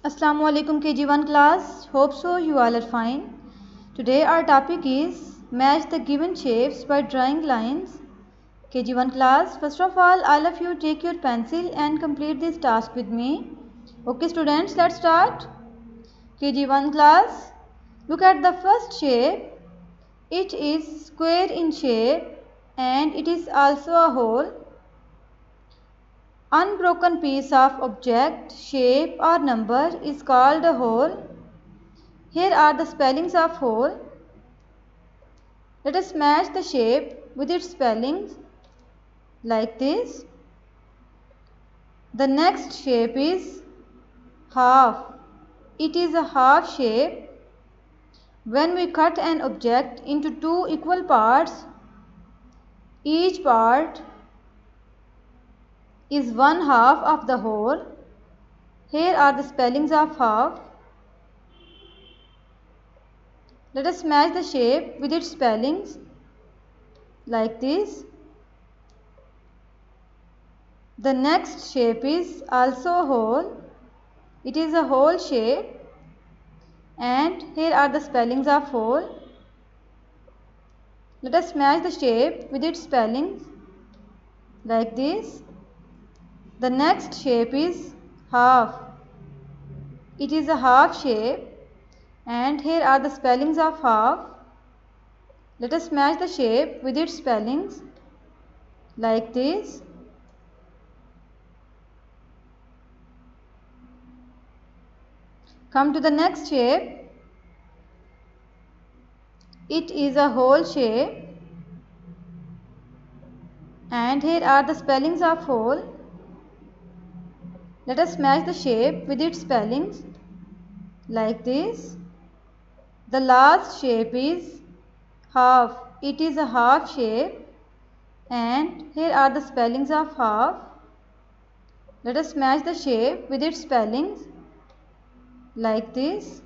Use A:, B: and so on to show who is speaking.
A: Assalamu alaikum KG1 class. Hope so you all are fine. Today our topic is match the given shapes by drawing lines. KG1 class, first of all of you take your pencil and complete this task with me. Okay students, let's start. KG1 class, look at the first shape. It is square in shape and it is also a whole. Unbroken piece of object, shape or number is called a whole. Here are the spellings of whole. Let us match the shape with its spellings like this. The next shape is half. It is a half shape. When we cut an object into two equal parts, each part is one half of the whole. Here are the spellings of half. Let us match the shape with its spellings like this. The next shape is also a whole. It is a whole shape and here are the spellings of whole. Let us match the shape with its spellings like this. The next shape is half. It is a half shape and here are the spellings of half. Let us match the shape with its spellings like this. Come to the next shape. It is a whole shape and here are the spellings of whole. Let us match the shape with its spellings like this. The last shape is half. It is a half shape and here are the spellings of half. Let us match the shape with its spellings like this.